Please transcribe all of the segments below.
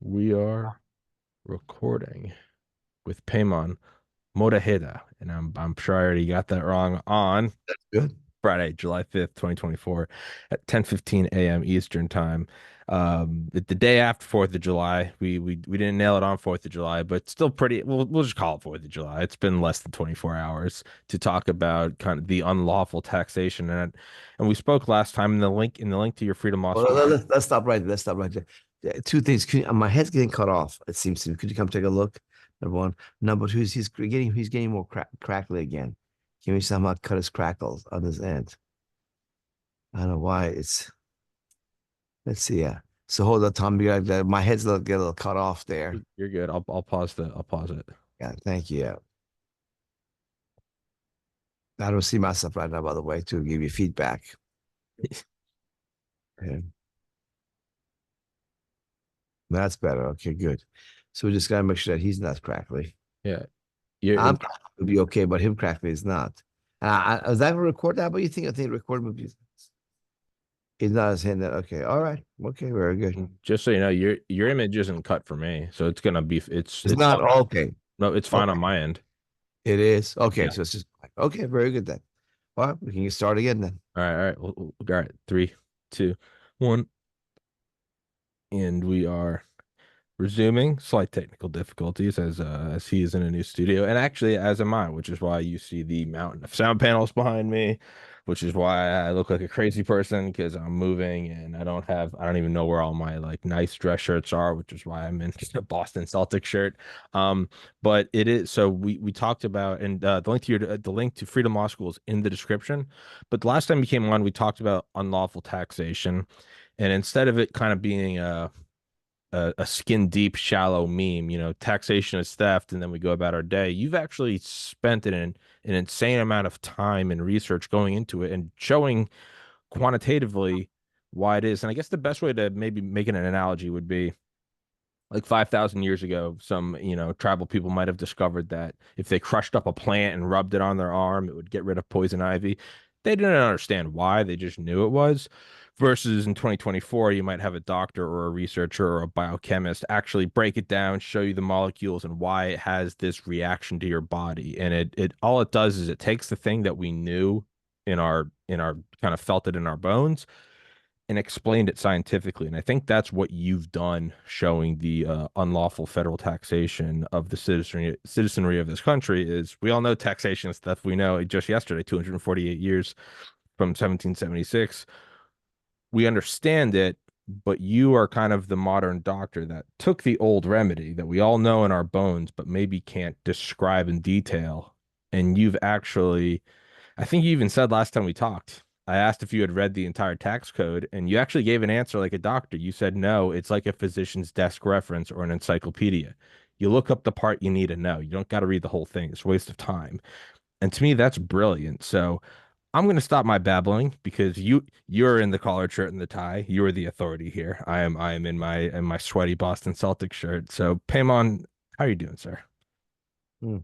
We are recording with Peymon Mottahedeh, and I'm sure I already got that wrong on Good. Friday, July 5th, 2024 at 10:15 a.m. Eastern time. The day after 4th of July. We didn't nail it on 4th of July, but still pretty we'll just call it 4th of July. It's been less than 24 hours to talk about kind of the unlawful taxation, and we spoke last time in the link to your Freedom Law Well, School. let's stop right there. Let's stop right there. Two things. My head's getting cut off. It seems to me. Could you come take a look? Number one. Number two is he's getting more crackly again. Can we somehow cut his crackles on his end? I don't know why. Let's see. Yeah. So hold on, Tom. My head's get a little cut off there. You're good. I'll pause it. Yeah. Thank you. Yeah. I don't see myself right now, by the way, to give you feedback. Okay. That's better. Okay, good. So we just gotta make sure that he's not crackly. Yeah. You're I'm crackly would be okay, but him crackly is not. Was that gonna record that? What do you think? I think record would be. He's not as hand that. Okay, all right. Okay, very good. Just so you know, your image isn't cut for me, so it's gonna be It's not okay. no, it's fine on Okay, my end. it is okay. Yeah. So it's just okay. Very good then. All right, we can start again then. All right. All right. Three, two, one, and we are resuming. Slight technical difficulties as he is in a new studio, and actually as am I, which is why you see the mountain of sound panels behind me, which is why I look like a crazy person because I'm moving and I don't even know where all my like nice dress shirts are, which is why I'm in a Boston Celtics shirt. But it is so we talked about, and the link to Freedom Law School is in the description. But the last time you came on, we talked about unlawful taxation, and instead of it kind of being a skin deep, shallow meme, taxation is theft, and then we go about our day. You've actually spent an insane amount of time and research going into it and showing quantitatively why it is. And I guess the best way to maybe make an analogy would be like 5,000 years ago, some, tribal people might have discovered that if they crushed up a plant and rubbed it on their arm, it would get rid of poison ivy. They didn't understand why, they just knew it was. Versus in 2024, you might have a doctor or a researcher or a biochemist actually break it down, show you the molecules and why it has this reaction to your body. And it all it does is it takes the thing that we knew in our kind of felt it in our bones and explained it scientifically. And I think that's what you've done, showing the unlawful federal taxation of the citizenry of this country. Is we all know taxation stuff. We know just yesterday, 248 years from 1776. We understand it, but you are kind of the modern doctor that took the old remedy that we all know in our bones, but maybe can't describe in detail. And you've actually I think you even said last time we talked, I asked if you had read the entire tax code, and you actually gave an answer like a doctor. You said, no, it's like a physician's desk reference or an encyclopedia. You look up the part you need to know. You don't got to read the whole thing. It's a waste of time. And to me, that's brilliant. So I'm going to stop my babbling because you're in the collared shirt and the tie. You are the authority here. I am in my sweaty Boston Celtics shirt. So Paymon, how are you doing, sir? Hmm.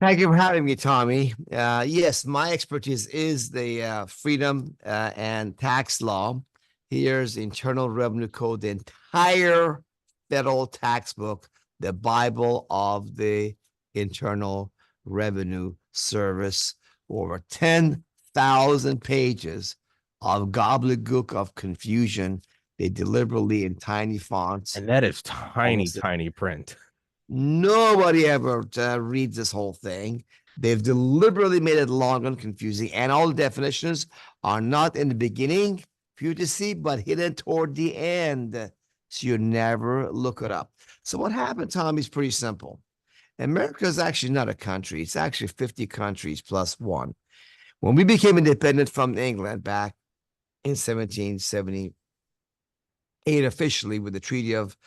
Thank you for having me, Tommy. Yes, my expertise is the freedom and tax law. Here's Internal Revenue Code, the entire federal tax book, the Bible of the Internal Revenue Service, over 10,000 pages of gobbledygook of confusion. They deliberately in tiny fonts. And that is tiny, Almost tiny print. nobody ever reads this whole thing. They've deliberately made it long and confusing, and all the definitions are not in the beginning for you to see, but hidden toward the end. So you never look it up. So what happened, Tom, is pretty simple. America is actually not a country. It's actually 50 countries plus one. When we became independent from England back in 1778, officially with the Treaty of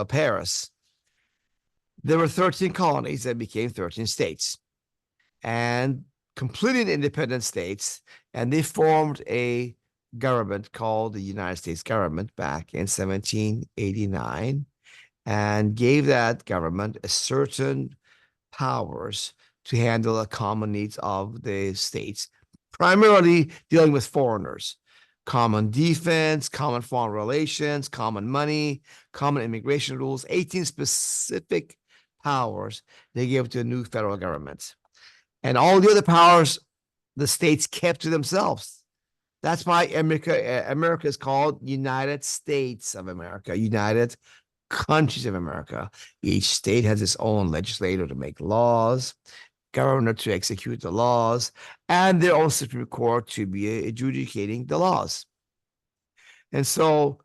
Paris, there were 13 colonies that became 13 states and completed independent states, and they formed a government called the United States government back in 1789 and gave that government a certain powers to handle the common needs of the states, primarily dealing with foreigners. common defense, common foreign relations, common money, common immigration rules, 18 specific powers they gave to the new federal government. And all the other powers the states kept to themselves. That's why America is called United States of America, United Countries of America. Each state has its own legislator to make laws, governor to execute the laws, and their own Supreme Court to be adjudicating the laws. And so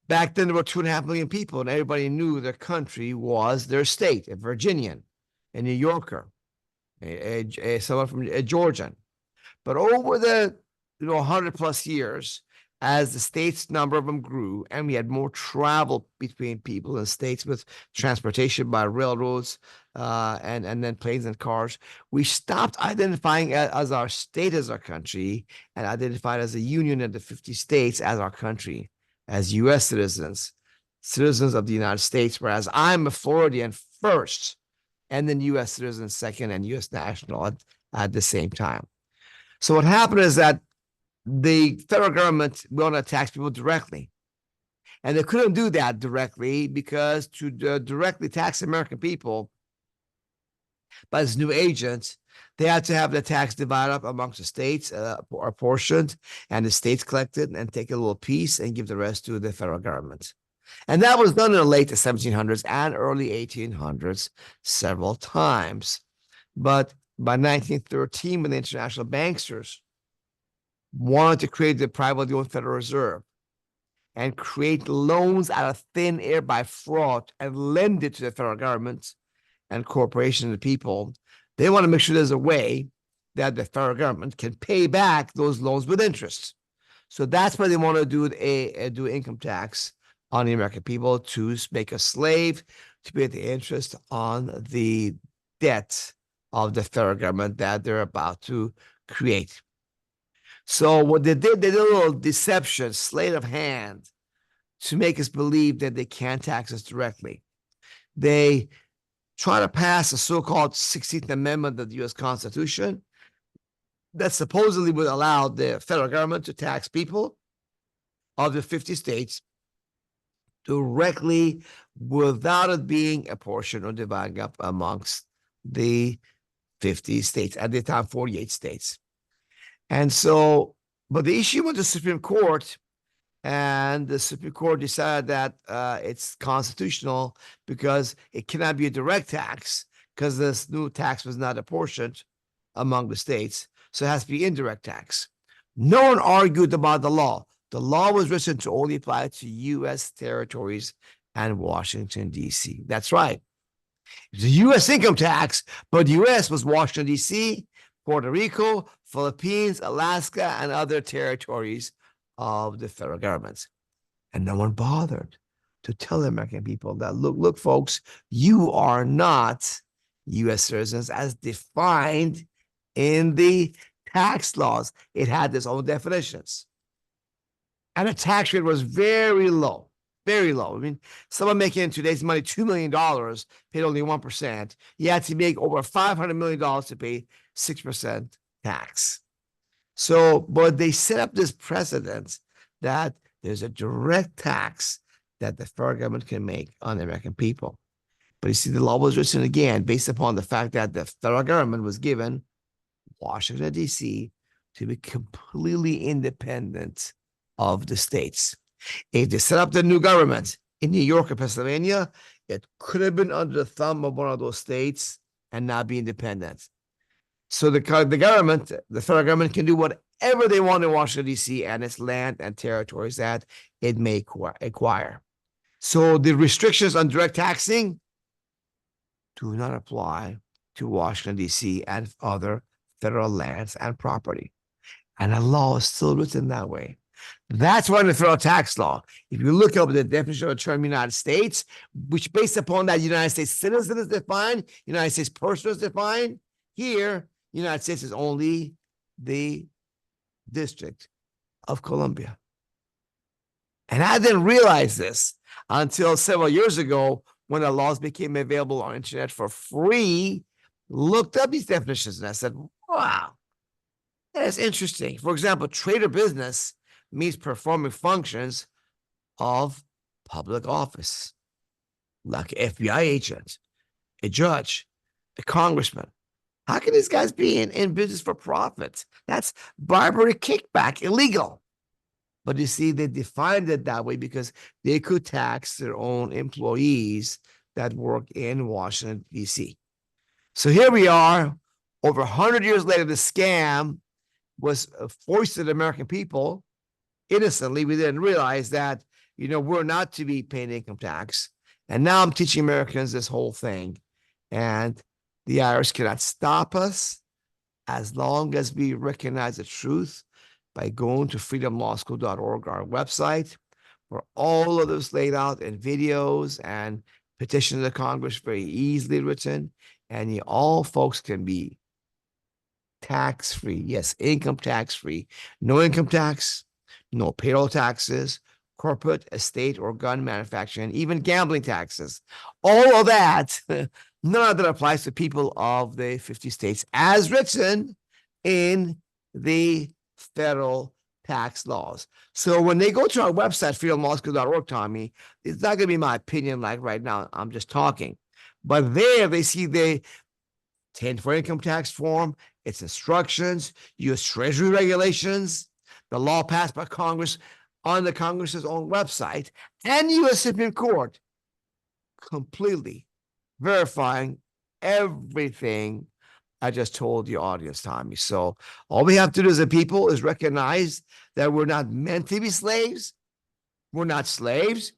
back then there were 2.5 million people, and everybody knew their country was their state, a Virginian, a New Yorker, someone from a Georgian. But over the 100 plus years, as the states' number of them grew, and we had more travel between people in states with transportation by railroads and then planes and cars, we stopped identifying as our state as our country and identified as a union of the 50 states as our country, as U.S. citizens of the United States, whereas I'm a Floridian first, and then U.S. citizen second, and U.S. national at the same time. So what happened is that the federal government wanted to tax people directly. And they couldn't do that directly because to directly tax American people by this new agent, they had to have the tax divided up amongst the states, apportioned, and the states collected and take a little piece and give the rest to the federal government. And that was done in the late 1700s and early 1800s several times. But by 1913, when the international banksters wanted to create the privately owned Federal Reserve and create loans out of thin air by fraud and lend it to the federal government and corporations and the people, they want to make sure there's a way that the federal government can pay back those loans with interest. So that's why they want to do income tax on the American people, to make a slave to pay the interest on the debt of the federal government that they're about to create. So what they did a little deception, sleight of hand, to make us believe that they can't tax us directly. They try to pass a so-called 16th Amendment of the U.S. Constitution that supposedly would allow the federal government to tax people of the 50 states directly without it being apportioned or divided up amongst the 50 states, at the time 48 states. And so, but the issue went to the Supreme Court, and the Supreme Court decided that it's constitutional because it cannot be a direct tax because this new tax was not apportioned among the states. So it has to be indirect tax. No one argued about the law. The law was written to only apply to U.S. territories and Washington, D.C. That's right. It's a U.S. income tax, but the U.S. was Washington, D.C., Puerto Rico, Philippines, Alaska, and other territories of the federal government. And no one bothered to tell the American people that, look, folks, you are not U.S. citizens as defined in the tax laws. It had its own definitions. And the tax rate was very low, very low. I mean, someone making in today's money $2 million paid only 1%. You had to make over $500 million to pay 6% tax. So, but they set up this precedent that there's a direct tax that the federal government can make on the American people. But you see, the law was written again based upon the fact that the federal government was given Washington, D.C. to be completely independent of the states. If they set up the new government in New York or Pennsylvania, it could have been under the thumb of one of those states and not be independent. So the government, the federal government, can do whatever they want in Washington, D.C. and its land and territories that it may acquire. So the restrictions on direct taxing do not apply to Washington, D.C. and other federal lands and property. And the law is still written that way. That's why in the federal tax law, if you look up the definition of the term United States, which based upon that United States citizen is defined, United States person is defined, here, United States is only the District of Columbia. And I didn't realize this until several years ago when the laws became available on the internet for free, looked up these definitions, and I said, wow, that is interesting. For example, trade or business means performing functions of public office, like an FBI agent, a judge, a congressman. How can these guys be in business for profit? That's bribery, kickback, illegal. But you see, they defined it that way because they could tax their own employees that work in Washington, D.C. So here we are, over 100 years later, the scam was foisted on the American people innocently. We didn't realize that, we're not to be paying income tax. And now I'm teaching Americans this whole thing. And the IRS cannot stop us as long as we recognize the truth by going to freedomlawschool.org, our website, where all of this laid out in videos and petitions to Congress, very easily written. And you all folks can be tax-free. Yes, income tax-free. No income tax, no payroll taxes, corporate, estate, or gun manufacturing, even gambling taxes. All of that, none of that applies to people of the 50 states as written in the federal tax laws. So when they go to our website, freedomlawschool.org, Tommy, it's not going to be my opinion like right now. I'm just talking. But there they see the 10 for income tax form, its instructions, U.S. Treasury regulations, the law passed by Congress on the Congress's own website, and U.S. Supreme Court completely verifying everything I just told your audience, Tommy. So all we have to do as a people is recognize that we're not meant to be slaves. We're not slaves.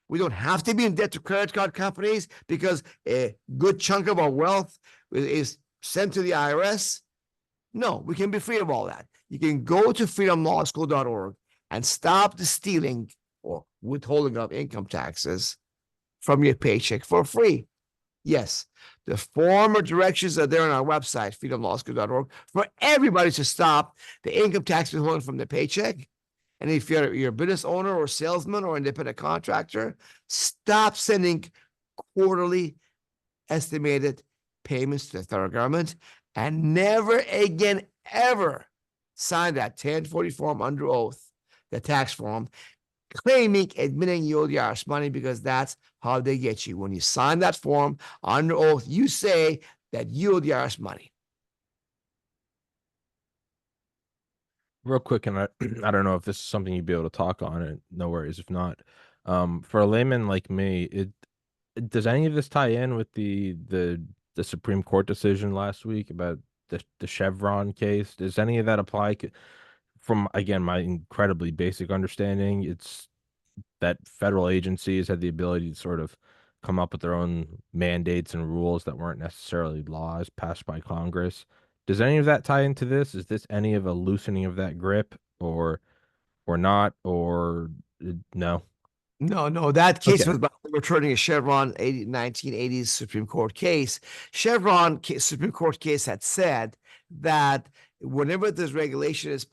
We don't have to be in debt to credit card companies because a good chunk of our wealth is sent to the IRS. No, we can be free of all that. You can go to freedomlawschool.org and stop the stealing or withholding of income taxes from your paycheck for free. Yes, the former directions are there on our website, freedomlawschool.org, for everybody to stop the income tax withholding from the paycheck. And if you're a business owner or salesman or independent contractor, stop sending quarterly estimated payments to the federal government and never again, ever sign that 1040 form under oath, the tax form, claiming, admitting you owe the IRS money, because that's how they get you. When you sign that form under oath, you say that you owe the IRS money. Real quick, and I don't know if this is something you'd be able to talk on, and no worries if not. For a layman like me, does any of this tie in with the Supreme Court decision last week about the Chevron case? Does any of that apply? From, again, my incredibly basic understanding, it's that federal agencies had the ability to sort of come up with their own mandates and rules that weren't necessarily laws passed by Congress. Does any of that tie into this? Is this any of a loosening of that grip, or not, or no? No, that case Okay. was about overturning a Chevron 1980s Supreme Court case. Chevron Supreme Court case had said that whenever this regulation is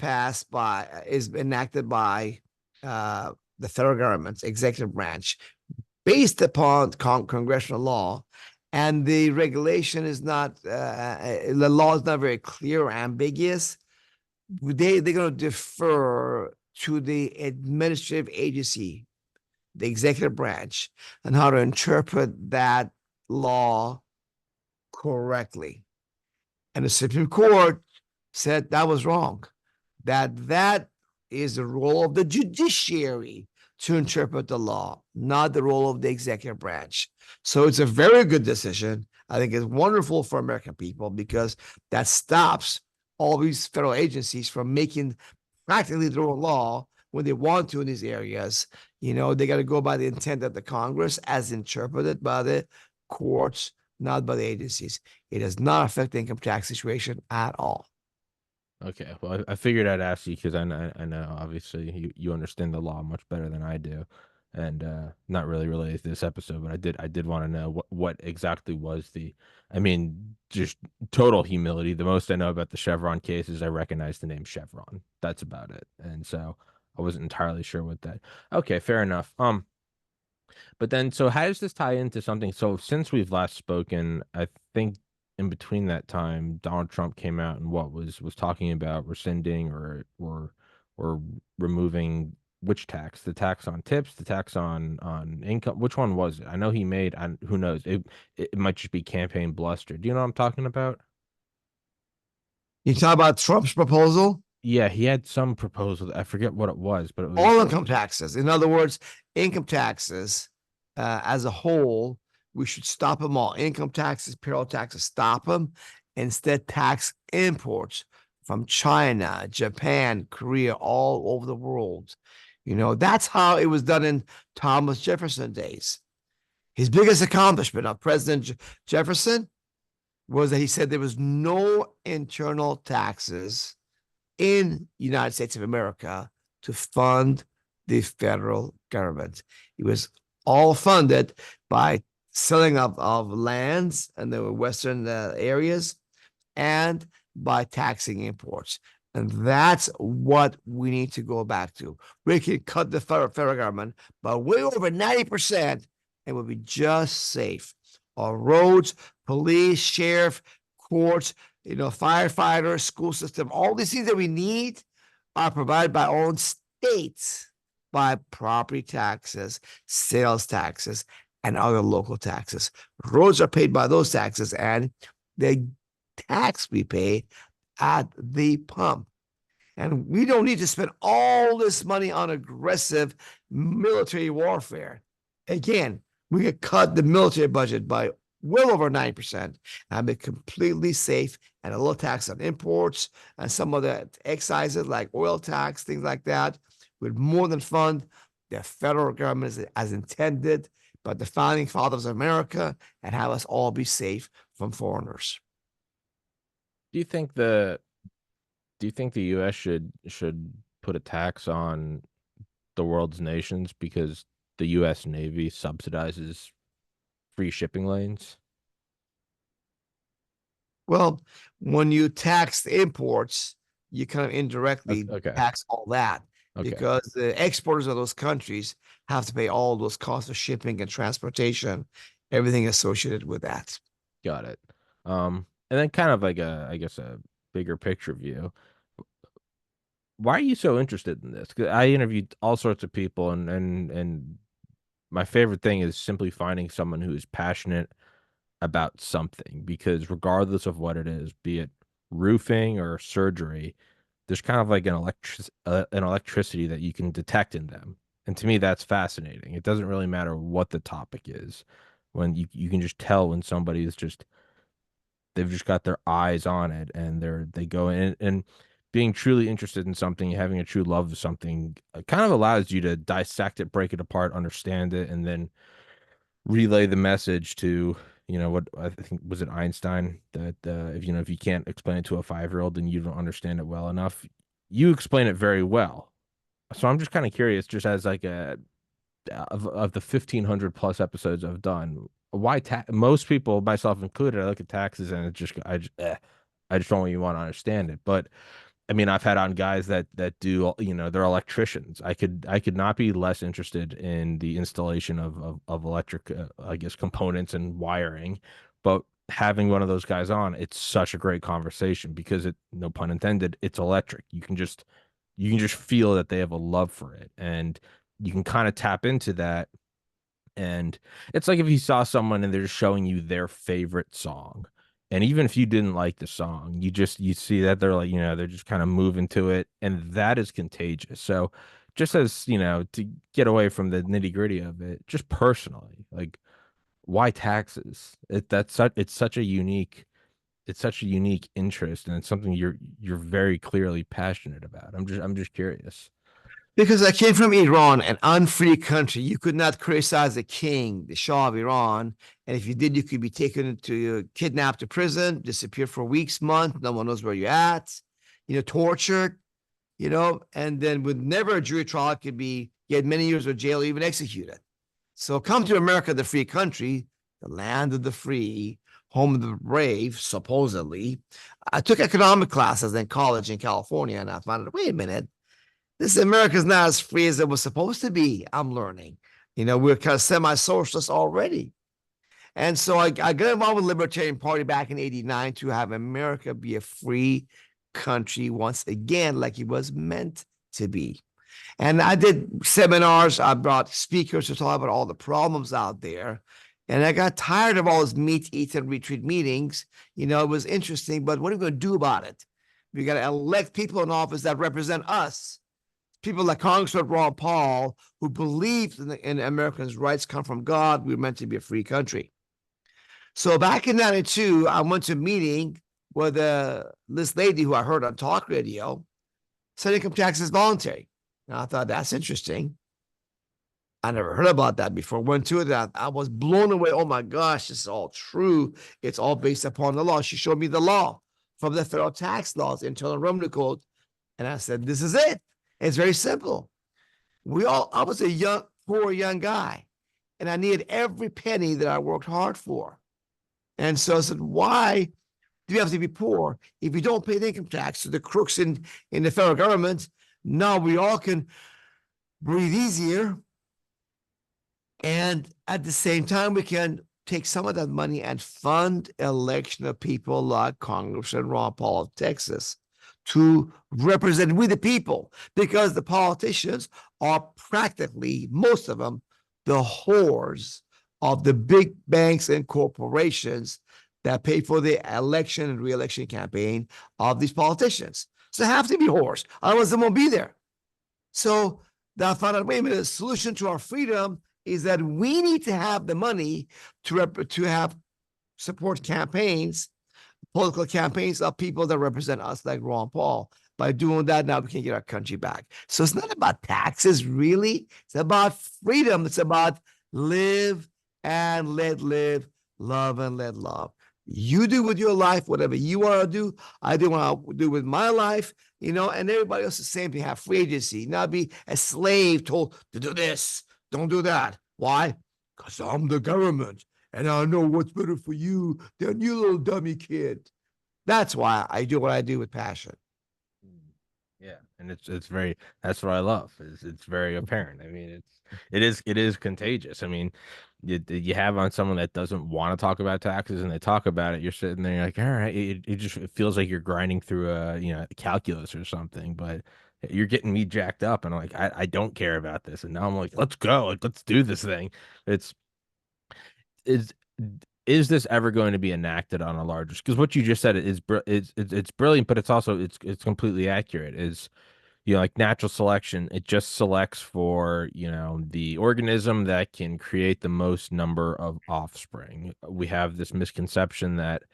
enacted by the federal government's executive branch, based upon congressional law, and the regulation is not, the law is not very clear or ambiguous, they're going to defer to the administrative agency, the executive branch, and how to interpret that law correctly. And the Supreme Court said that was wrong, that is the role of the judiciary to interpret the law, not the role of the executive branch. So it's a very good decision. I think it's wonderful for American people because that stops all these federal agencies from making practically their own law when they want to in these areas. They got to go by the intent of the Congress as interpreted by the courts, not by the agencies. It does not affect the income tax situation at all. Okay, well, I figured I'd ask you because I know obviously you understand the law much better than I do, and not really related to this episode, but I did want to know what exactly was I mean, just total humility. The most I know about the Chevron case is I recognize the name Chevron. That's about it, and so I wasn't entirely sure what that. Okay, fair enough. But then, so how does this tie into something? So since we've last spoken, I think in between that time, Donald Trump came out and was talking about rescinding or or removing which tax? The tax on tips, the tax on income. Which one was it? I know he made. Who knows? It might just be campaign bluster. Do you know what I'm talking about? You talk about Trump's proposal? Yeah, he had some proposal. I forget what it was, but it was All income taxes. In other words, income taxes as a whole, we should stop them all. Income taxes, payroll taxes, stop them. Instead, tax imports from China, Japan, Korea, all over the world. That's how it was done in Thomas Jefferson days. His biggest accomplishment of President Jefferson was that he said there was no internal taxes in the United States of America to fund the federal government. It was all funded by selling of lands in the western areas and by taxing imports. And that's what we need to go back to. We can cut the federal government by way over 90% and we'll be just safe. Our roads, police, sheriff, courts, firefighters, school system, all these things that we need are provided by our own states by property taxes, sales taxes, and other local taxes. Roads are paid by those taxes, and the tax we pay at the pump. And we don't need to spend all this money on aggressive military warfare. Again, we could cut the military budget by well over 9% and be completely safe, and a little tax on imports and some of the excises like oil tax, things like that, would more than fund the federal government as intended by the founding fathers of America and have us all be safe from foreigners. Do you think the US should put a tax on the world's nations because the US Navy subsidizes free shipping lanes? Well, when you tax the imports, you kind of indirectly Okay. tax all that Okay. because the exporters of those countries have to pay all those costs of shipping and transportation, everything associated with that. Got it. And then kind of like I guess a bigger picture view. Why are you so interested in this? 'Cause I interviewed all sorts of people, and my favorite thing is simply finding someone who is passionate about something, because regardless of what it is, be it roofing or surgery, there's kind of like an electricity that you can detect in them. And to me, that's fascinating. It doesn't really matter what the topic is. When you can just tell when somebody is just they've just got their eyes on it, and they go in, and being truly interested in something, having a true love of something, kind of allows you to dissect it, break it apart, understand it, and then relay the message to, what I think, was it Einstein, that if you can't explain it to a 5-year-old, then you don't understand it well enough. You explain it very well. So I'm just kind of curious, just as like of the 1,500 plus episodes I've done, why most people, myself included, I look at taxes and I just don't even want to understand it. But I mean, I've had on guys that do, they're electricians. I could not be less interested in the installation of electric, I guess, components and wiring. But having one of those guys on, it's such a great conversation because no pun intended, it's electric. You can just feel that they have a love for it, and you can kind of tap into that. And it's like if you saw someone and they're just showing you their favorite song. And even if you didn't like the song, you see that they're like, they're just kind of moving to it, and that is contagious. So just as, to get away from the nitty-gritty of it, just personally, like, why taxes? It's such a unique interest, and it's something you're very clearly passionate about. I'm just curious. Because I came from Iran, an unfree country. You could not criticize the king, the Shah of Iran. And if you did, you could be taken to kidnapped to prison, disappear for weeks, months. No one knows where you're at, tortured, and then with never a jury trial, it could be, you had many years of jail, even executed. So come to America, the free country, the land of the free, home of the brave, supposedly. I took economic classes in college in California, and I found out, wait a minute, this America is not as free as it was supposed to be. I'm learning. We're kind of semi-socialist already. And so I got involved with the Libertarian Party back in '89 to have America be a free country once again, like it was meant to be. And I did seminars. I brought speakers to talk about all the problems out there. And I got tired of all those meet, eat, and retreat meetings. It was interesting, but what are we going to do about it? We got to elect people in office that represent us. People like Congressman Ron Paul, who believed in Americans' rights come from God. We were meant to be a free country. So back in 92, I went to a meeting with this lady who I heard on talk radio said income tax is voluntary. And I thought, that's interesting. I never heard about that before. Went to it. I was blown away. Oh my gosh, this is all true. It's all based upon the law. She showed me the law from the federal tax laws, Internal Revenue Code. And I said, this is it. It's very simple. I was a poor young guy, and I needed every penny that I worked hard for. And so I said, why do you have to be poor if you don't pay the income tax to the crooks in the federal government? Now we all can breathe easier. And at the same time, we can take some of that money and fund election of people like Congressman Ron Paul of Texas to represent we the people, because the politicians are practically, most of them, the whores of the big banks and corporations that pay for the election and re-election campaign of these politicians. So they have to be whores, otherwise they won't be there. So I found out, wait a minute, the solution to our freedom is that we need to have the money to have support campaigns, political campaigns of people that represent us, like Ron Paul. By doing that, now we can get our country back. So it's not about taxes, really. It's about freedom. It's about live and let live, love and let love. You do with your life whatever you want to do. I do what I do with my life, and everybody else the same thing. Have free agency, not be a slave told to do this, don't do that. Why? Because I'm the government and I know what's better for you than you little dummy kid. That's why I do what I do with passion. Yeah, and that's what I love. It's very apparent. I mean, it is contagious. I mean, you have on someone that doesn't want to talk about taxes and they talk about it, you're sitting there, you're like, all right, it feels like you're grinding through a calculus or something, but you're getting me jacked up, and I'm like, I don't care about this, and now I'm like, let's go, like let's do this thing. It's is is this ever going to be enacted on a larger? Because what you just said it's brilliant, but it's completely accurate. Like natural selection, it just selects for, the organism that can create the most number of offspring. We have this misconception that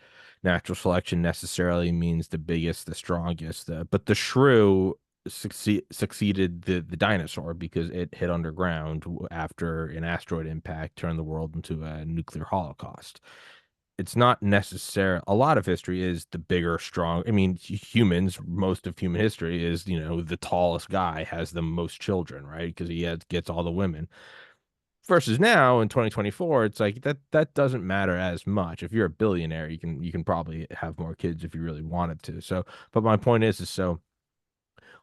natural selection necessarily means the biggest, the strongest, but the shrew succeeded the dinosaur because it hit underground after an asteroid impact turned the world into a nuclear holocaust. It's not necessary. A lot of history is the bigger, strong. I mean, humans, most of human history is, the tallest guy has the most children, right? Because gets all the women. Versus now in 2024, it's like that doesn't matter as much. If you're a billionaire, you can probably have more kids if you really wanted to. So, but my point is so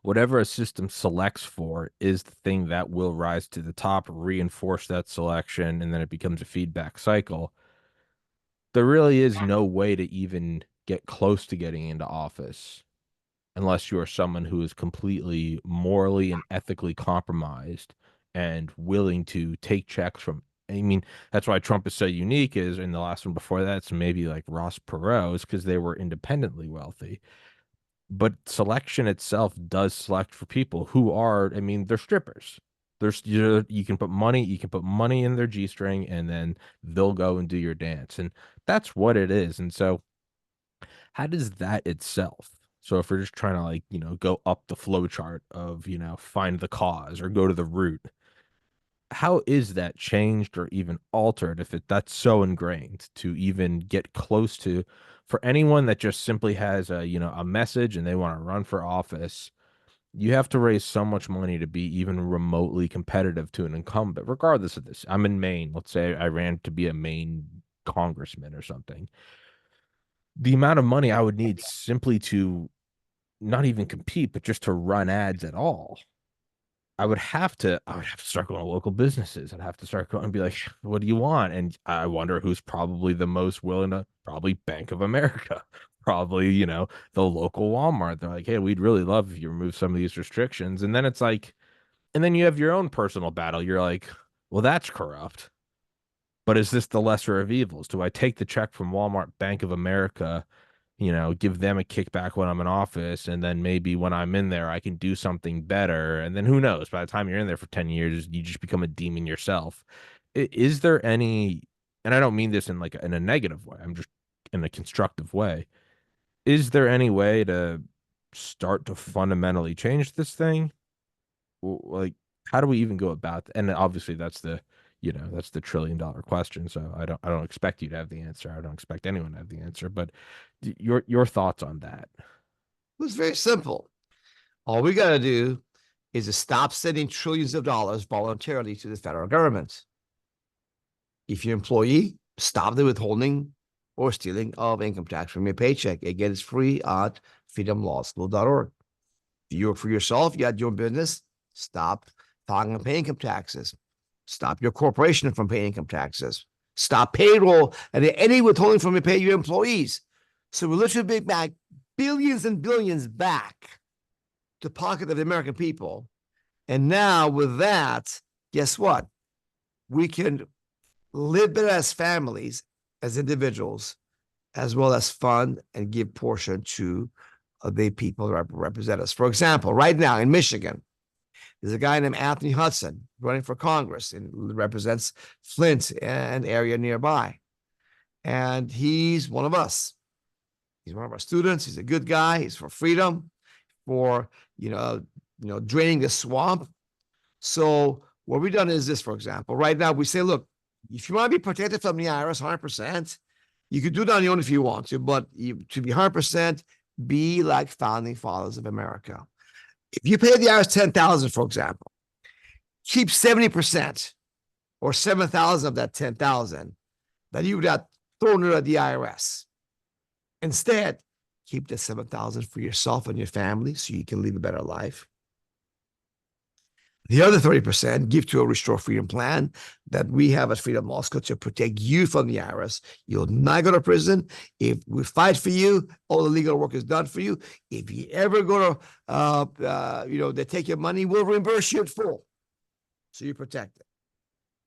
whatever a system selects for is the thing that will rise to the top, reinforce that selection, and then it becomes a feedback cycle. There really is no way to even get close to getting into office unless you are someone who is completely morally and ethically compromised and willing to take checks from. I mean, that's why Trump is so unique. Is in the last one before that, so maybe like Ross Perot's, because they were independently wealthy. But selection itself does select for people who are, I mean, they're strippers. You can put money in their G-string, and then they'll go and do your dance. And that's what it is. And so how does that itself? So if we're just trying to go up the flow chart of, find the cause or go to the root, how is that changed or even altered if that's so ingrained to even get close to, for anyone that just simply has a message and they want to run for office, you have to raise so much money to be even remotely competitive to an incumbent, regardless of this. I'm in Maine. Let's say I ran to be a Maine congressman or something. The amount of money I would need simply to not even compete, but just to run ads at all. I would have to start going to local businesses. I'd have to start going and be like, what do you want? And I wonder who's probably the most willing to, probably Bank of America, probably, the local Walmart. They're like, hey, we'd really love if you remove some of these restrictions. And then it's like, and then you have your own personal battle. You're like, well, that's corrupt. But is this the lesser of evils? Do I take the check from Walmart, Bank of America, give them a kickback when I'm in office, and then maybe when I'm in there, I can do something better. And then who knows? By the time you're in there for 10 years, you just become a demon yourself. Is there any, and I don't mean this in a negative way, I'm just in a constructive way. Is there any way to start to fundamentally change this thing? Like, how do we even go about that? And obviously that's the $1 trillion question. So I don't expect you to have the answer. I don't expect anyone to have the answer, but your thoughts on that. It's very simple. All we got to do is to stop sending trillions of dollars voluntarily to the federal government. If you're an employee, stop the withholding or stealing of income tax from your paycheck. Again, it's free at freedomlawschool.org. If you work for yourself, you got your own business, stop filing and paying income taxes. Stop your corporation from paying income taxes. Stop payroll and any withholding from your employees. So we literally bring back billions and billions back to the pocket of the American people. And now with that, guess what? We can live better as families, as individuals, as well as fund and give portion to the people that represent us. For example, right now in Michigan, there's a guy named Anthony Hudson running for Congress and represents Flint and area nearby. And he's one of us. He's one of our students. He's a good guy. He's for freedom, for, draining the swamp. So what we've done is this, for example, right now we say, look, if you want to be protected from the IRS 100%, you could do it on your own if you want to, but to be 100%, be like founding fathers of America. If you pay the IRS 10,000, for example, keep 70% or 7,000 of that 10,000 that you got thrown at the IRS. Instead, keep the 7,000 for yourself and your family so you can live a better life. The other 30% give to a Restore Freedom plan that we have at Freedom Law School to protect you from the IRS. You'll not go to prison. If we fight for you, all the legal work is done for you. If you ever go to, they take your money, we'll reimburse you in full. So you're protected.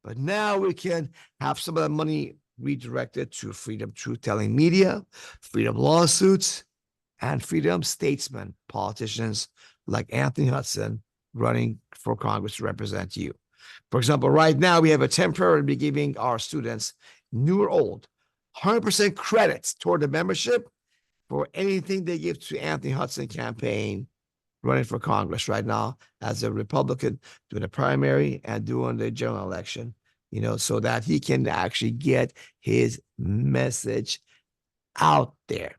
But now we can have some of that money redirected to freedom truth-telling media, freedom lawsuits, and freedom statesmen, politicians like Anthony Hudson, running for Congress to represent you. For example, right now we have a temporary giving our students, new or old, 100% credits toward the membership for anything they give to Anthony Hudson campaign running for Congress right now as a Republican doing a primary and doing the general election, so that he can actually get his message out there.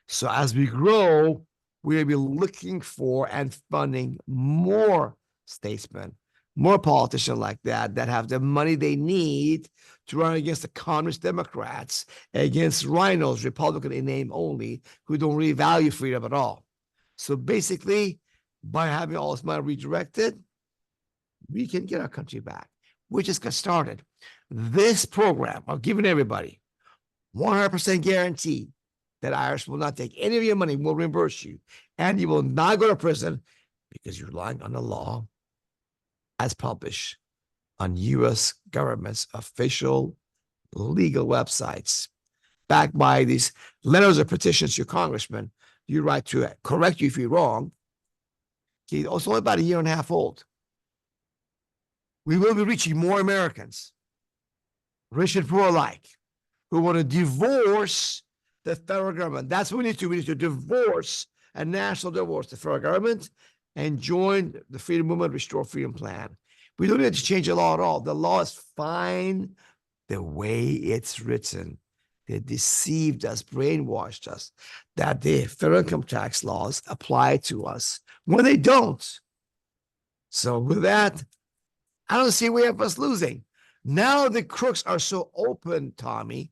So as we grow, we'll be looking for and funding more statesmen, more politicians like that have the money they need to run against the communist Democrats, against rhinos, Republican in name only, who don't really value freedom at all. So basically, by having all this money redirected, we can get our country back. We just got started. This program of giving everybody 100% guarantee that IRS will not take any of your money, will reimburse you, and you will not go to prison because you're relying on the law as published on U.S. government's official legal websites, backed by these letters of petitions to your congressman. You write to correct you if you're wrong. Okay, it's only about a year and a half old. We will be reaching more Americans, rich and poor alike, who want to divorce the federal government. That's what we need to. We need to divorce a national divorce, the federal government, and join the Freedom Movement Restore Freedom Plan. We don't need to change the law at all. The law is fine the way it's written. They deceived us, brainwashed us that the federal income tax laws apply to us when they don't. So with that, I don't see a way of us losing. Now the crooks are so open, Tommy.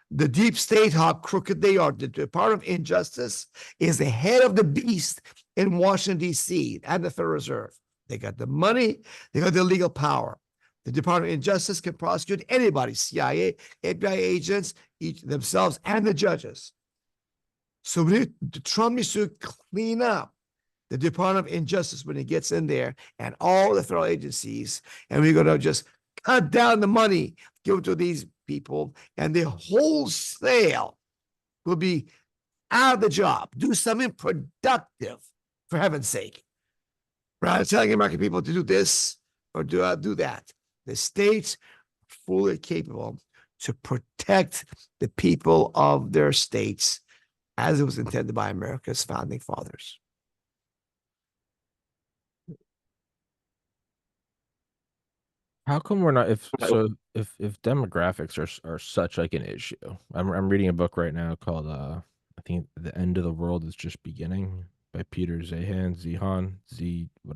The deep state, how crooked they are. The Department of Injustice is the head of the beast in Washington, D.C. and the Federal Reserve. They got the money. They got the legal power. The Department of Injustice can prosecute anybody, CIA, FBI agents, each themselves, and the judges. So Trump needs to clean up the Department of Injustice when it gets in there and all the federal agencies, and we're going to just cut down the money given to these people, and the wholesale will be out of the job. Do something productive, for heaven's sake. Rather than telling American people to do this or do that. The states are fully capable to protect the people of their states as it was intended by America's founding fathers. How come we're not if demographics are such like an issue? I'm reading a book right now called I think The End of the World is Just Beginning by Peter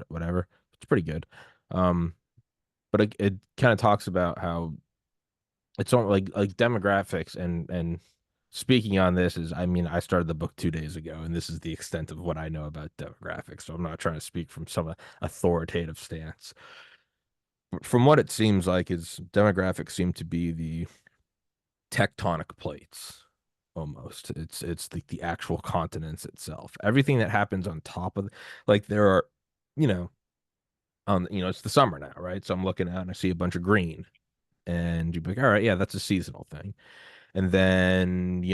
whatever. It's pretty good. Um but it kind of talks about how it's all like demographics and speaking on this is I mean I started the book 2 days ago and this is the extent of what I know about demographics, so I'm not trying to speak from some authoritative stance. From what it seems like is demographics seem to be the tectonic plates almost. It's the actual continents itself. Everything that happens on top of like there are, you know, it's the summer now, right? So I'm looking out and I see a bunch of green and you'd be like, all right, yeah, that's a seasonal thing. And then,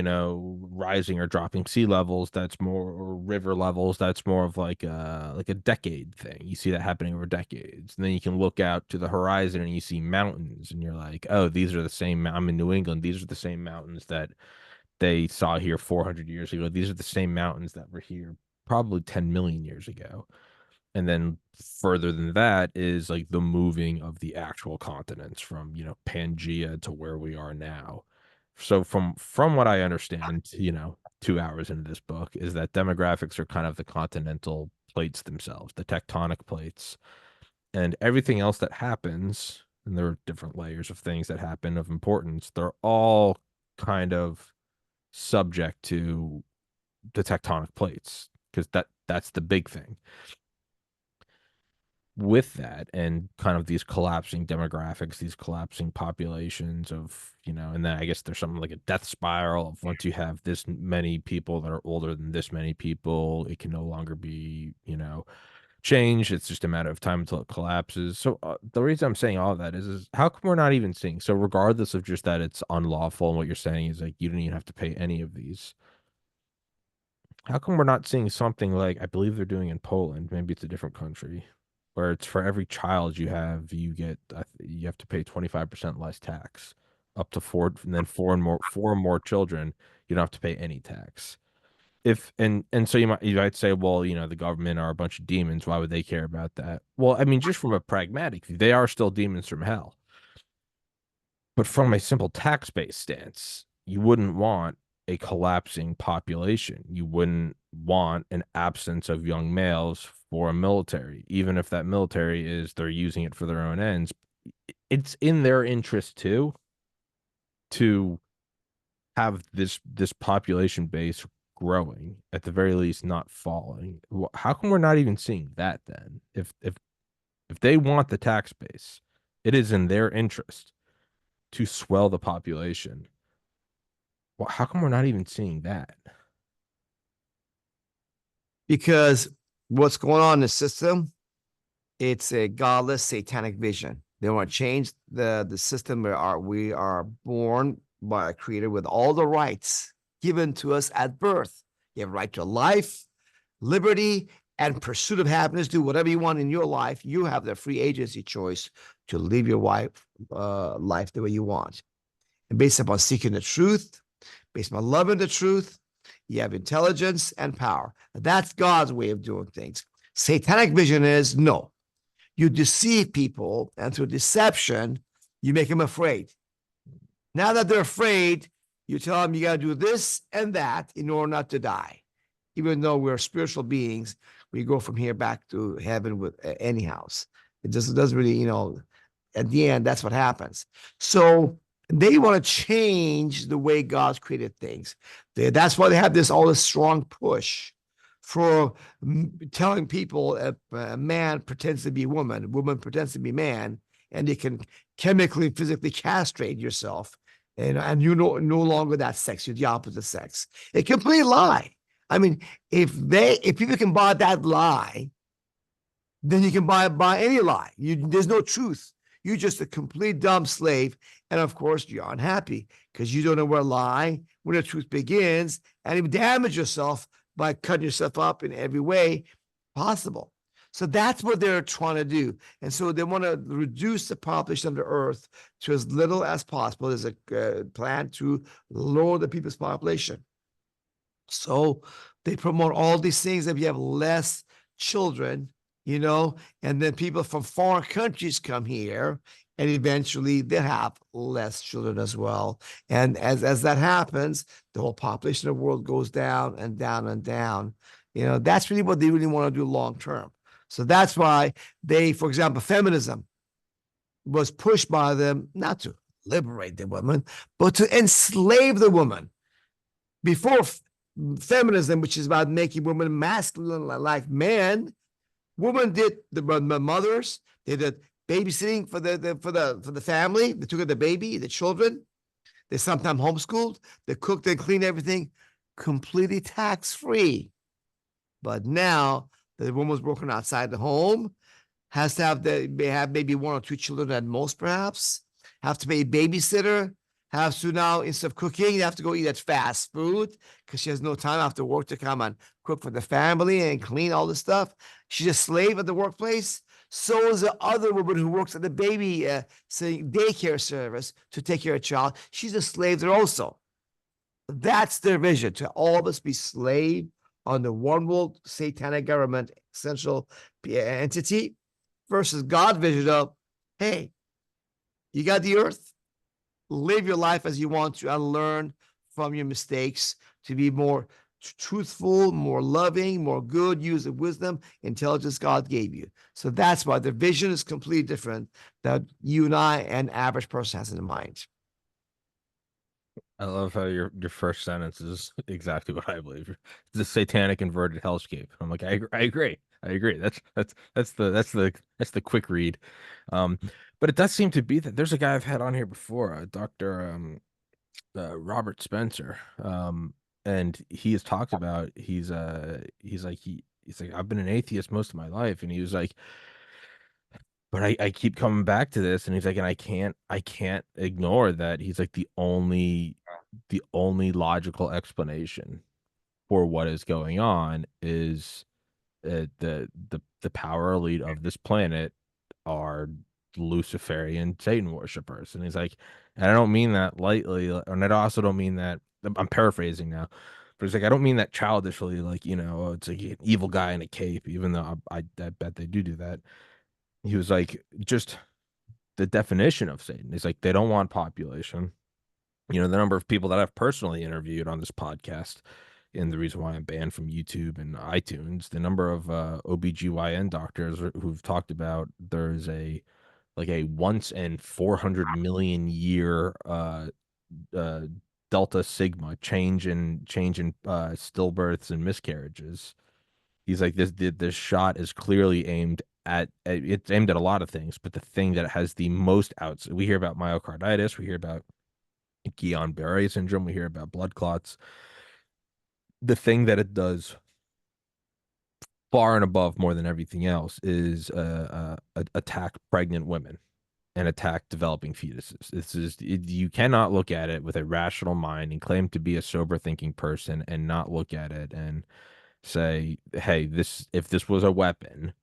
rising or dropping sea levels, that's more, or river levels, that's more of like a decade thing. You see that happening over decades. And then you can look out to the horizon and you see mountains and you're like, oh, these are the same. I'm in New England. These are the same mountains that they saw here 400 years ago. These are the same mountains that were here probably 10 million years ago. And then further than that is like the moving of the actual continents from, Pangea to where we are now. So from what I understand, 2 hours into this book, is that demographics are kind of the continental plates themselves, the tectonic plates, and everything else that happens, and there are different layers of things that happen of importance, they're all kind of subject to the tectonic plates because that's the big thing with that and kind of these collapsing demographics, these collapsing populations of, and then I guess there's something like a death spiral of once you have this many people that are older than this many people, it can no longer be, changed. It's just a matter of time until it collapses. So the reason I'm saying all of that is how come we're not even seeing? So regardless of just that it's unlawful and what you're saying is like you don't even have to pay any of these. How come we're not seeing something like I believe they're doing in Poland? Maybe it's a different country where it's for every child you have, you have to pay 25% less tax, up to four, and then four or more children, you don't have to pay any tax. If and so you might say, well, the government are a bunch of demons. Why would they care about that? Well, I mean, just from a pragmatic view, they are still demons from hell. But from a simple tax-based stance, you wouldn't want a collapsing population. You wouldn't want an absence of young males for a military, even if that military is they're using it for their own ends. It's in their interest too to have this population base growing, at the very least, not falling. How come we're not even seeing that then? If they want the tax base, it is in their interest to swell the population. Well, how come we're not even seeing that? Because what's going on in the system, it's a godless satanic vision. They want to change the system. We are born by a creator with all the rights given to us at birth. You have a right to life, liberty, and pursuit of happiness. Do whatever you want in your life. You have the free agency choice to live your life the way you want. And based upon seeking the truth, based on loving the truth, you have intelligence and power. That's God's way of doing things. Satanic vision is no. You deceive people, and through deception, you make them afraid. Now that they're afraid, you tell them you got to do this and that in order not to die. Even though we're spiritual beings, we go from here back to heaven with any house. It just doesn't really, at the end, that's what happens. So they want to change the way God's created things. That's why they have all this strong push for telling people a man pretends to be woman pretends to be man, and you can chemically, physically castrate yourself, and you're no longer that sex, you're the opposite sex. A complete lie. I mean, if people can buy that lie, then you can buy any lie. There's no truth. You're just a complete dumb slave, and of course you're unhappy because you don't know where lie, where the truth begins, and you damage yourself by cutting yourself up in every way possible. So that's what they're trying to do, and so they want to reduce the population of the Earth to as little as possible. There's a plan to lower the people's population. So they promote all these things that we have less children, and then people from foreign countries come here, and eventually they have less children as well. And as that happens, the whole population of the world goes down and down and down. That's really what they really want to do long term. So that's why for example, feminism was pushed by them not to liberate the woman, but to enslave the woman. Before feminism, which is about making women masculine like men, women did the mothers. They did babysitting for the family. They took care of the baby, the children. They sometimes homeschooled. They cooked and cleaned everything, completely tax free. But now the woman's working outside the home, has to have maybe one or two children at most, perhaps. Have to pay a babysitter. Has to now, instead of cooking, you have to go eat at fast food because she has no time after work to come and cook for the family and clean all the stuff. She's a slave at the workplace. So is the other woman who works at the baby daycare service to take care of a child. She's a slave there also. That's their vision, to all of us be slave on the one world satanic government essential entity versus God's vision of, hey, you got the earth, live your life as you want to and learn from your mistakes to be more truthful, more loving, more good, use the wisdom, intelligence God gave you. So that's why the vision is completely different that you and I, an average person, has in mind. I love how your first sentence is exactly what I believe. It's a satanic inverted hellscape. I'm like, I agree. I agree. That's the quick read. Um, but it does seem to be that there's a guy I've had on here before, Dr. Robert Spencer. And he has talked about he's like I've been an atheist most of my life, and he was like, but I keep coming back to this, and he's like, and I can't ignore that. He's like the only logical explanation for what is going on is the power elite of this planet are Luciferian Satan worshipers. And he's like, and I don't mean that lightly, and I also don't mean that, I'm paraphrasing now, but it's like, I don't mean that childishly, like, oh, it's like an evil guy in a cape, even though I bet they do that. He was like, just the definition of Satan is like, they don't want population. The number of people that I've personally interviewed on this podcast, and the reason why I'm banned from YouTube and iTunes, the number of OBGYN doctors who've talked about there's a once in 400 million year uh, delta sigma change in stillbirths and miscarriages. He's like, this shot is clearly aimed at, it's aimed at a lot of things, but the thing that has the most outs, we hear about myocarditis, we hear about Guillain-Barré syndrome, we hear about blood clots. The thing that it does far and above more than everything else is attack pregnant women and attack developing fetuses. You cannot look at it with a rational mind and claim to be a sober thinking person and not look at it and say, hey, if this was a weapon,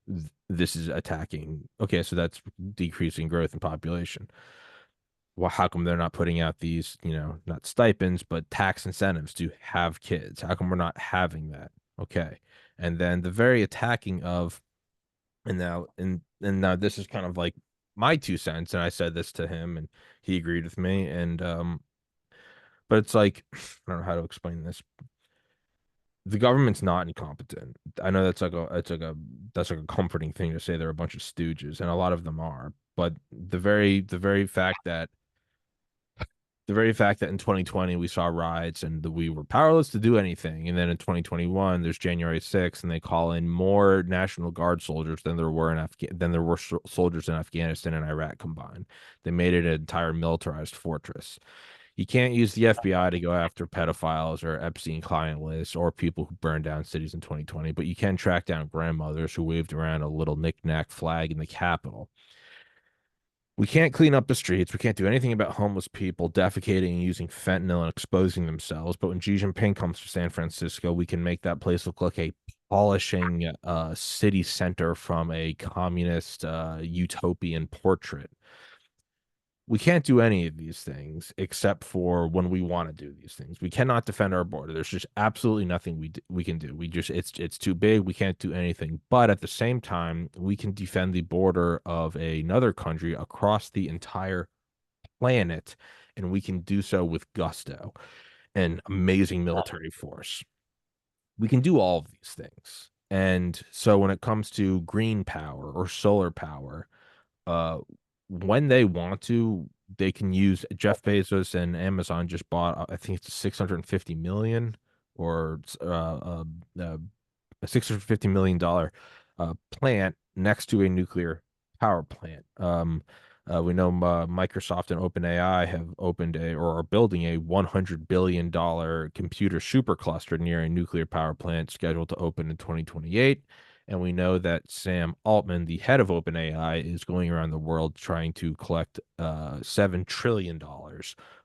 this is attacking. Okay, so that's decreasing growth in population. Well, how come they're not putting out these, not stipends, but tax incentives to have kids? How come we're not having that? Okay. And then the very attacking of, and now this is kind of like my 2 cents, and I said this to him and he agreed with me. And but it's like, I don't know how to explain this. The government's not incompetent. I know that's like a comforting thing to say they're a bunch of stooges, and a lot of them are. But the very fact that in 2020 we saw riots and we were powerless to do anything, and then in 2021 there's January 6th and they call in more National Guard soldiers than there were soldiers in Afghanistan and Iraq combined. They made it an entire militarized fortress. You can't use the FBI to go after pedophiles or Epstein client lists or people who burned down cities in 2020, but you can track down grandmothers who waved around a little knick-knack flag in the Capitol. We can't clean up the streets. We can't do anything about homeless people defecating and using fentanyl and exposing themselves. But when Xi Jinping comes to San Francisco, we can make that place look like a polishing city center from a communist utopian portrait. We can't do any of these things except for when we want to do these things. We cannot defend our border. There's just absolutely nothing we can do. We just it's too big. We can't do anything. But at the same time, we can defend the border of another country across the entire planet, and we can do so with gusto and amazing military force. We can do all of these things. And so when it comes to green power or solar power, uh, when they want to, they can use Jeff Bezos and Amazon just bought, I think it's 650 million or a $650 million plant next to a nuclear power plant. We know Microsoft and OpenAI have opened or are building a $100 billion computer supercluster near a nuclear power plant scheduled to open in 2028. And we know that Sam Altman, the head of OpenAI, is going around the world trying to collect $7 trillion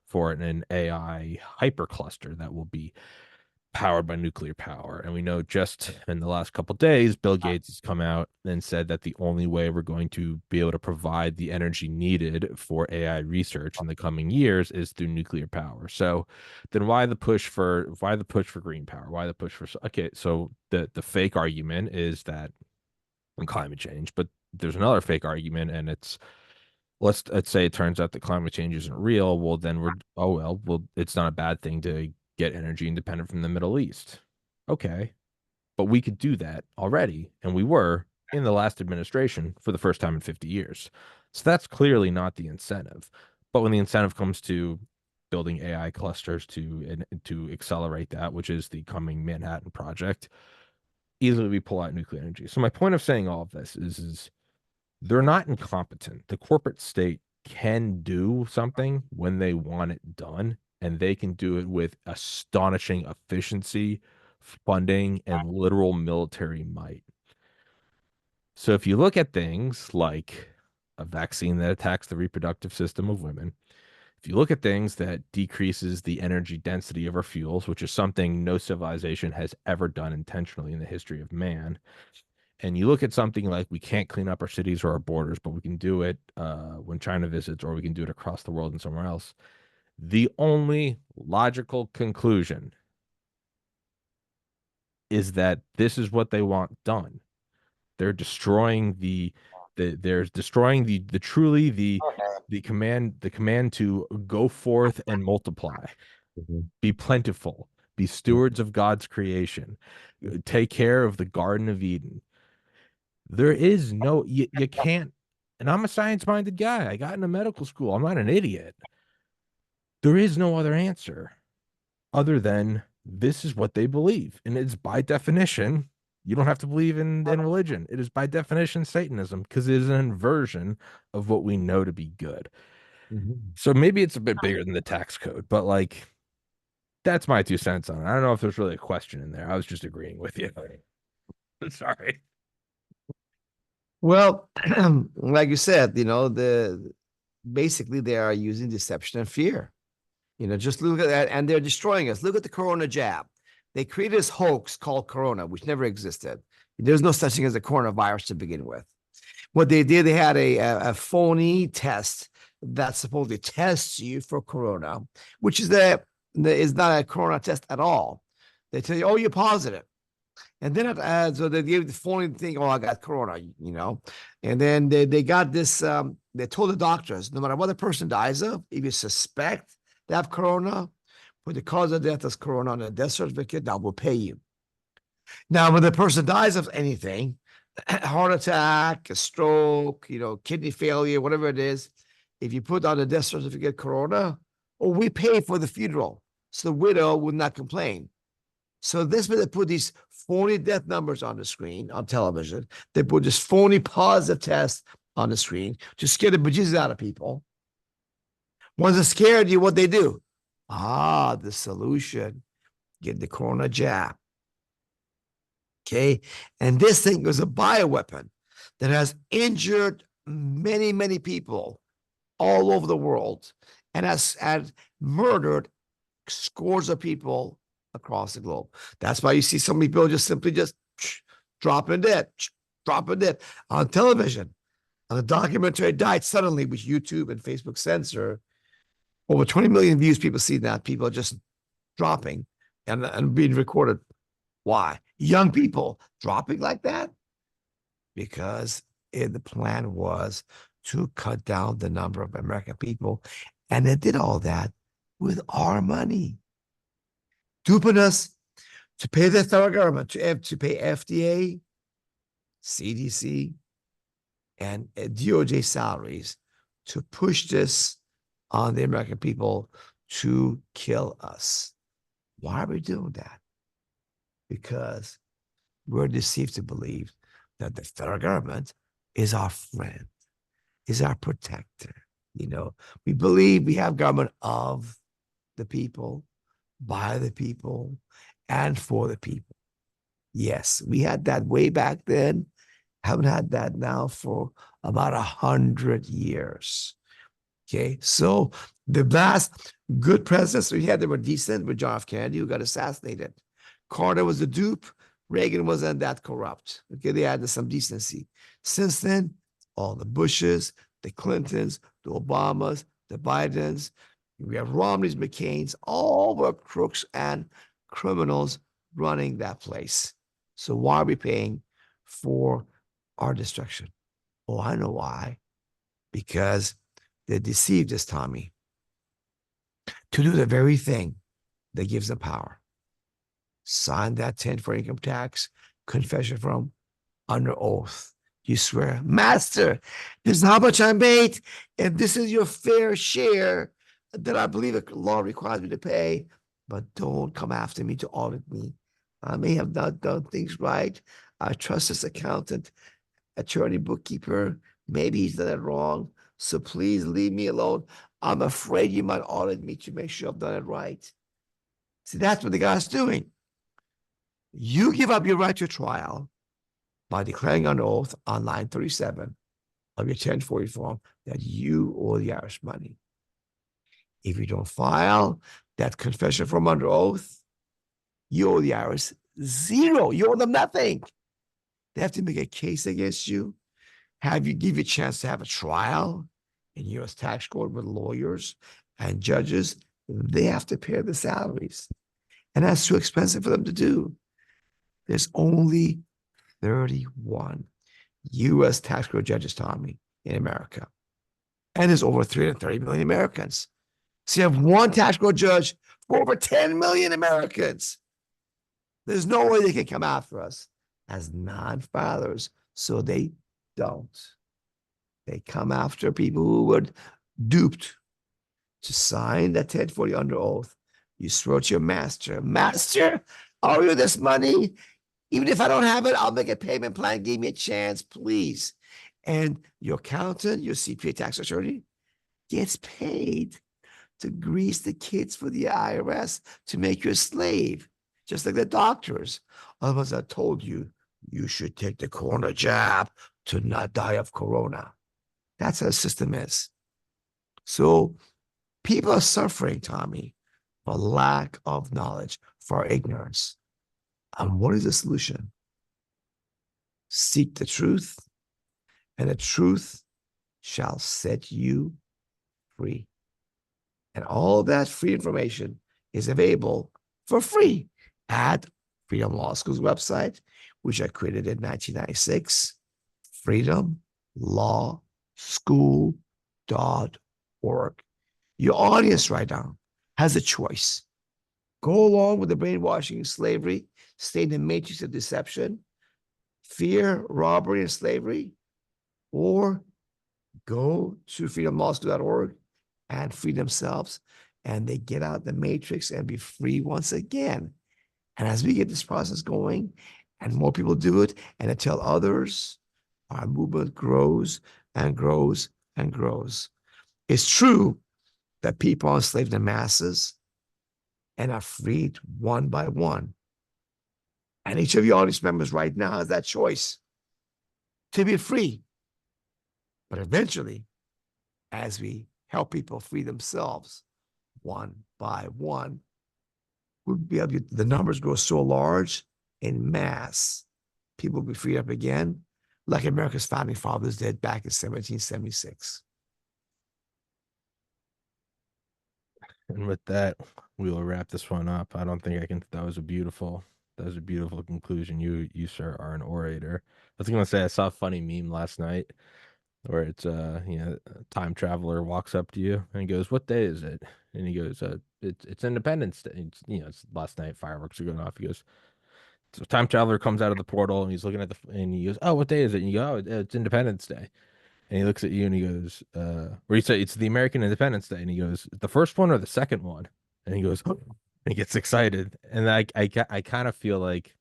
for an AI hypercluster that will be powered by nuclear power. And we know just in the last couple of days, Bill Gates has come out and said that the only way we're going to be able to provide the energy needed for AI research in the coming years is through nuclear power. So then why the push for green power? Why the push for okay, so the fake argument is that on climate change, but there's another fake argument, and it's let's say it turns out that climate change isn't real. Well, then well, it's not a bad thing to get energy independent from the Middle East. Okay. But we could do that already, and we were in the last administration for the first time in 50 years. So that's clearly not the incentive. But when the incentive comes to building AI clusters to accelerate that, which is the coming Manhattan Project, easily we pull out nuclear energy. So my point of saying all of this is they're not incompetent. The corporate state can do something when they want it done, and they can do it with astonishing efficiency, funding, and literal military might. So if you look at things like a vaccine that attacks the reproductive system of women, if you look at things that decreases the energy density of our fuels, which is something no civilization has ever done intentionally in the history of man, and you look at something like we can't clean up our cities or our borders, but we can do it when China visits, or we can do it across the world and somewhere else. The only logical conclusion is that this is what they want done. They're destroying they're destroying the truly the command to go forth and multiply, be plentiful, be stewards of God's creation, take care of the Garden of Eden. There is no, you can't, and I'm a science-minded guy. I got into medical school. I'm not an idiot. There is no other answer other than this is what they believe. And it's by definition, you don't have to believe in religion. It is by definition Satanism, because it is an inversion of what we know to be good. So maybe it's a bit bigger than the tax code, but like that's my 2 cents on it. I don't know if there's really a question in there. I was just agreeing with you. Sorry. Well, like you said, basically they are using deception and fear. Just look at that, and they're destroying us. Look at the corona jab. They created this hoax called corona, which never existed. There's no such thing as a coronavirus to begin with. What they did, they had a phony test that supposedly tests you for corona, which is not a corona test at all. They tell you, oh, you're positive. And then so they gave the phony thing, oh, I got corona, And then they got this, they told the doctors, no matter what the person dies of, if you suspect they have corona, put the cause of death as corona on a death certificate, that will pay you. Now, when the person dies of anything, heart attack, a stroke, kidney failure, whatever it is, if you put on a death certificate corona, we pay for the funeral. So the widow would not complain. So this way they put these phony death numbers on the screen, on television. They put this phony positive test on the screen to scare the bejesus out of people. Once they're scared, what they do? The solution, get the corona jab. Okay. And this thing was a bioweapon that has injured many, many people all over the world and has murdered scores of people across the globe. That's why you see so many people just simply just dropping dead, dropping dead on television. On a documentary died suddenly, which YouTube and Facebook censor. Over 20 million views, people see that. People are just dropping and being recorded. Why? Young people dropping like that? Because the plan was to cut down the number of American people. And they did all that with our money, duping us to pay the federal government, to pay FDA, CDC, and DOJ salaries to push this on the American people to kill us. Why are we doing that? Because we're deceived to believe that the federal government is our friend, is our protector. You know, we believe we have government of the people, by the people, and for the people. Yes, we had that way back then. Haven't had that now for about 100 years. Okay, so the last good presidents we had that were decent were John F. Kennedy, who got assassinated. Carter was a dupe. Reagan wasn't that corrupt. Okay, they had some decency. Since then, all the Bushes, the Clintons, the Obamas, the Bidens, we have Romney's, McCain's, all were crooks and criminals running that place. So why are we paying for our destruction? Oh, I know why. Because they deceived us, Tommy, to do the very thing that gives them power. Sign that 10 for income tax confession from under oath. You swear, Master, this is how much I made, and this is your fair share that I believe the law requires me to pay, but don't come after me to audit me. I may have not done things right. I trust this accountant, attorney, bookkeeper. Maybe he's done it wrong. So please leave me alone. I'm afraid you might audit me to make sure I've done it right. See, that's what the guy's doing. You give up your right to trial by declaring on oath on line 37 of your 1040 form that you owe the Irish money. If you don't file that confession from under oath, you owe the Irish zero. You owe them nothing. They have to make a case against you, have you give you a chance to have a trial in U.S. tax court with lawyers and judges. They have to pay the salaries. And that's too expensive for them to do. There's only 31 U.S. tax court judges, Tommy, in America. And there's over 330 million Americans. So you have one tax court judge for over 10 million Americans. There's no way they can come after us as non-filers. So they don't. They come after people who were duped to sign that 1040 under oath. You swear to your master, Master, I owe you this money. Even if I don't have it, I'll make a payment plan. Give me a chance, please. And your accountant, your CPA tax attorney gets paid to grease the kids for the IRS to make you a slave, just like the doctors. Otherwise, I told you, you should take the corona jab to not die of corona. That's how the system is. So people are suffering, Tommy, for lack of knowledge, for ignorance. And what is the solution? Seek the truth, and the truth shall set you free. And all of that free information is available for free at Freedom Law School's website, which I created in 1996, freedomlawschool.org. Your audience right now has a choice. Go along with the brainwashing, slavery, stay in the matrix of deception, fear, robbery, and slavery, or go to freedomlawschool.org and free themselves, and they get out the matrix and be free once again. And as we get this process going, and more people do it, and to tell others, our movement grows and grows and grows. It's true that people enslaved the masses and are freed one by one. And each of your audience members right now has that choice to be free. But eventually, as we help people free themselves one by one, we'll be able to, the numbers grow so large in mass, people will be freed up again, like America's founding fathers did back in 1776. And with that, we will wrap this one up. I don't think I can. That was a beautiful conclusion. You, sir, are an orator. I was gonna say I saw a funny meme last night where it's a time traveler walks up to you and he goes, "What day is it?" And he goes, it's Independence Day." It's last night, fireworks are going off. He goes, so time traveler comes out of the portal and he's looking at and he goes, "Oh, what day is it?" And you go, "Oh, it's Independence Day." And he looks at you and he goes, or you say it's the American Independence Day, and he goes, "The first one or the second one?" And he goes, and he gets excited, and I kind of feel like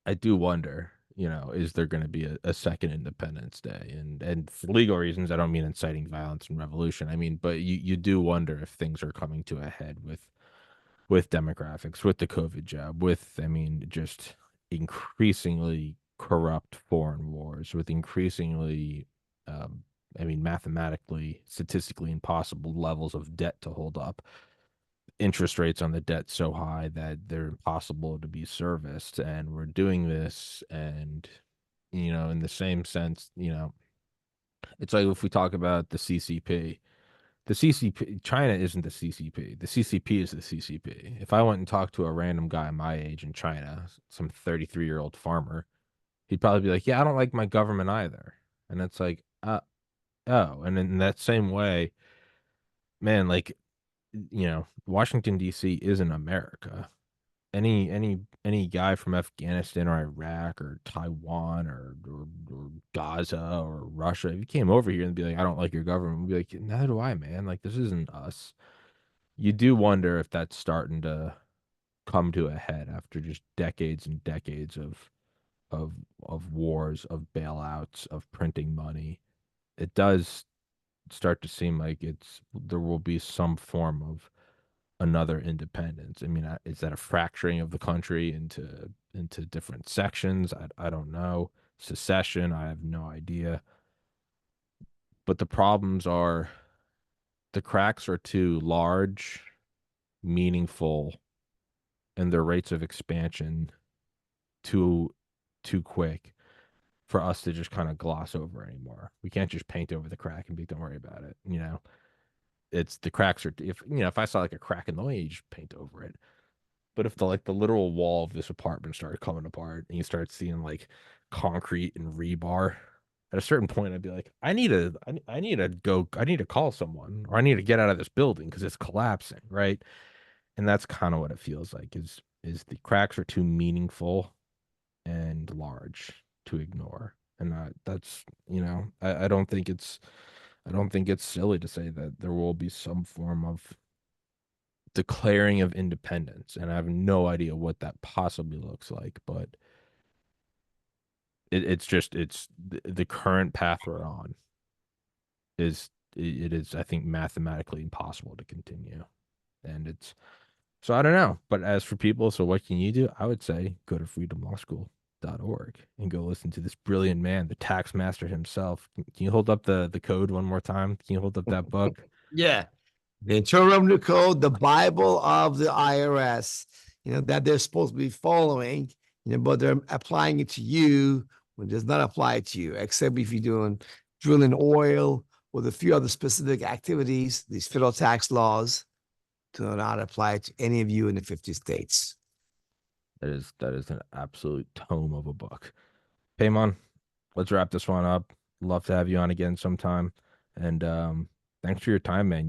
I do wonder, is there going to be a second Independence Day? And for legal reasons, I don't mean inciting violence and revolution. I mean, but you do wonder if things are coming to a head with demographics, with the COVID jab, with, I mean, just increasingly corrupt foreign wars, with increasingly, I mean, mathematically, statistically impossible levels of debt to hold up, interest rates on the debt so high that they're impossible to be serviced. And we're doing this, and, in the same sense, it's like if we talk about the CCP. The CCP, China isn't the CCP. The CCP is the CCP. If I went and talked to a random guy my age in China, some 33-year-old farmer, he'd probably be like, "Yeah, I don't like my government either." And it's like, oh. And in that same way, man, like, Washington, D.C. isn't America. Any guy from Afghanistan or Iraq or Taiwan or Gaza or Russia, if you came over here and be like, "I don't like your government," we'd be like, "Neither do I, man. Like, this isn't us." You do wonder if that's starting to come to a head after just decades and decades of of wars, of bailouts, of printing money. It does start to seem like there will be some form of another independence. I mean, is that a fracturing of the country into different sections? I don't know. Secession, I have no idea. But the cracks are too large, meaningful, and their rates of expansion too too quick for us to just kind of gloss over anymore. We can't just paint over the crack and be, "Don't worry about it." It's the cracks are, if I saw like a crack in the wall, you just paint over it. But if the literal wall of this apartment started coming apart and you start seeing like concrete and rebar, at a certain point I'd be like, I need to call someone, or I need to get out of this building because it's collapsing, right? And that's kind of what it feels like, is the cracks are too meaningful and large to ignore. And that's, I don't think it's silly to say that there will be some form of declaring of independence. And I have no idea what that possibly looks like, but it's the current path we're on it is, I think, mathematically impossible to continue. And so I don't know. But as for people, so what can you do? I would say go to freedomlawschool.org and go listen to this brilliant man, the tax master himself. Can you hold up the code one more time? Can you hold up that book? Yeah. The Internal Revenue Code, the Bible of the IRS, that they're supposed to be following, but they're applying it to you when it does not apply to you, except if you're doing drilling oil with a few other specific activities. These federal tax laws do not apply to any of you in the 50 states. That is an absolute tome of a book. Peymon, let's wrap this one up. Love to have you on again sometime. And thanks for your time, man.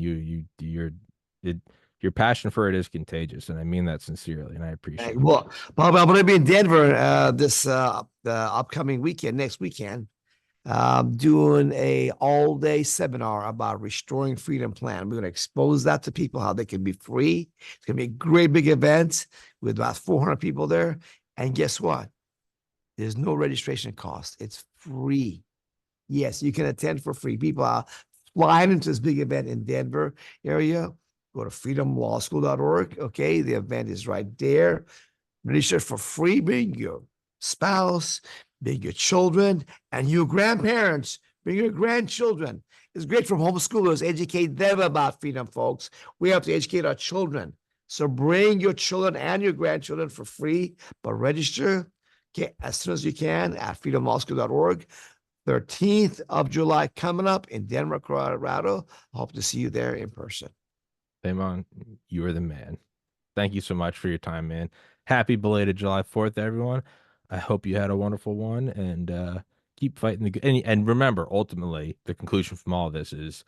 It, your passion for it is contagious, and I mean that sincerely, and I appreciate it. Well, Bob, I'm going to be in Denver this upcoming weekend, next weekend, doing a all-day seminar about restoring freedom plan. We're going to expose that to people, how they can be free. It's going to be a great big event with about 400 people there. And guess what? There's no registration cost. It's free. Yes, you can attend for free. People are flying into this big event in Denver area. Go to freedomlawschool.org. Okay, the event is right there. Register for free. Bring your spouse, bring your children, and your grandparents. Bring your grandchildren. It's great for homeschoolers. Educate them about freedom, folks. We have to educate our children. So bring your children and your grandchildren for free, but register as soon as you can at freedomlawschool.org. 13th of July coming up in Denver, Colorado. I hope to see you there in person. Peymon, you are the man. Thank you so much for your time, man. Happy belated July 4th, everyone. I hope you had a wonderful one, and keep fighting the good. And remember, ultimately, the conclusion from all of this is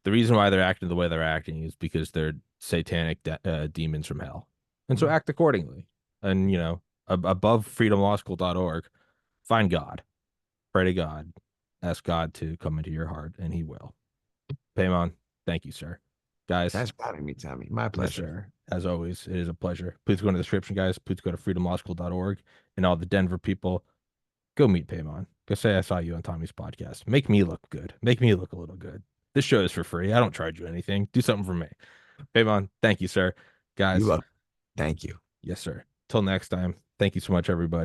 the reason why they're acting the way they're acting is because they're satanic demons from hell. And so act accordingly. And, above freedomlawschool.org, find God, pray to God, ask God to come into your heart, and he will. Peymon, thank you, sir. Guys. Thanks for having me, Tommy. My pleasure. Yes, sir. As always, it is a pleasure. Please go in the description, guys. Please go to freedomlawschool.org, and all the Denver people, go meet Peymon. Go say I saw you on Tommy's podcast. Make me look good. Make me look a little good. This show is for free. I don't charge you anything. Do something for me. Peymon, thank you, sir. You Guys. welcome. Thank you. Yes, sir. Till next time. Thank you so much, everybody.